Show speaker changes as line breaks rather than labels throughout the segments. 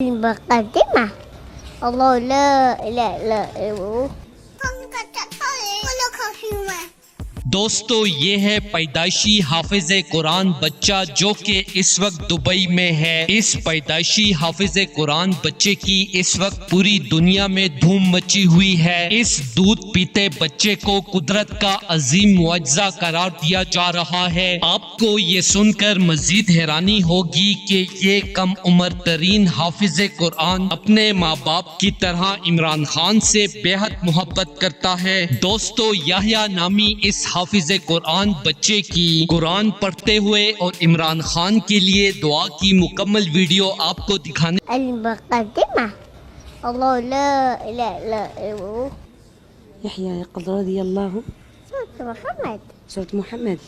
المقدمة الله لا إله إلا هو
دوستو یہ ہے پیدائشی حافظ قرآن بچہ جو کہ اس وقت دبئی میں ہے۔ اس پیدائشی حافظ قرآن بچے کی اس وقت پوری دنیا میں دھوم مچی ہوئی ہے۔ اس دودھ پیتے بچے کو قدرت کا عظیم معجزہ قرار دیا جا رہا ہے۔ آپ کو یہ سن کر مزید حیرانی ہوگی کہ یہ کم عمر ترین حافظ قرآن اپنے ماں باپ کی طرح عمران خان سے بے حد محبت کرتا ہے۔ دوستو یحییٰ نامی اس حافظ قرآن بچے کی قرآن پڑھتے ہوئے اور عمران خان کے لیے دعا کی مکمل ویڈیو آپ کو دکھانے
المقدمة الله لا إله إلا هو
يحيى يقظ رضي الله
سورة محمد
سورة محمد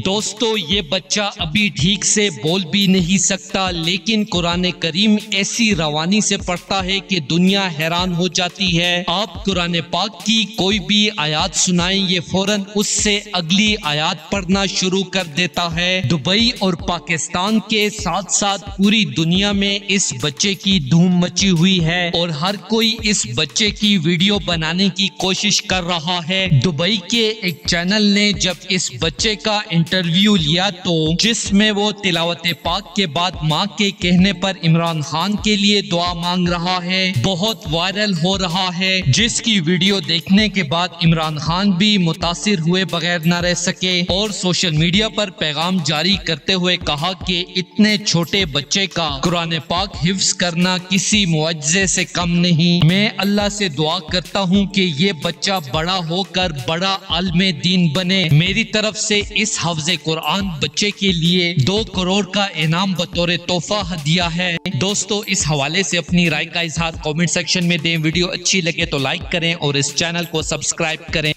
دوستو یہ بچہ ابھی ٹھیک سے بول بھی نہیں سکتا، لیکن قرآن کریم ایسی روانی سے پڑھتا ہے کہ دنیا حیران ہو جاتی ہے۔ آپ قرآن پاک کی کوئی بھی آیات سنائیں، یہ فوراً اس سے اگلی آیات پڑھنا شروع کر دیتا ہے۔ دبئی اور پاکستان کے ساتھ ساتھ پوری دنیا میں اس بچے کی دھوم مچی ہوئی ہے اور ہر کوئی اس بچے کی ویڈیو بنانے کی کوشش کر رہا ہے۔ دبئی کے ایک چینل نے جب اس بچے کا انٹرویو لیا تو جس میں وہ تلاوت پاک کے بعد ماں کے کہنے پر عمران خان کے لیے دعا مانگ رہا ہے، بہت وائرل ہو رہا ہے، جس کی ویڈیو دیکھنے کے بعد عمران خان بھی متاثر ہوئے بغیر نہ رہ سکے اور سوشل میڈیا پر پیغام جاری کرتے ہوئے کہا کہ اتنے چھوٹے بچے کا قرآن پاک حفظ کرنا کسی معجزے سے کم نہیں۔ میں اللہ سے دعا کرتا ہوں کہ یہ بچہ بڑا ہو کر بڑا عالم دین بنے۔ میری طرف سے اس حافظ قرآن بچے کے لیے 2 کروڑ کا انعام بطور تحفہ ہدیہ ہے۔ دوستو اس حوالے سے اپنی رائے کا اظہار کامنٹ سیکشن میں دیں۔ ویڈیو اچھی لگے تو لائک کریں اور اس چینل کو سبسکرائب کریں۔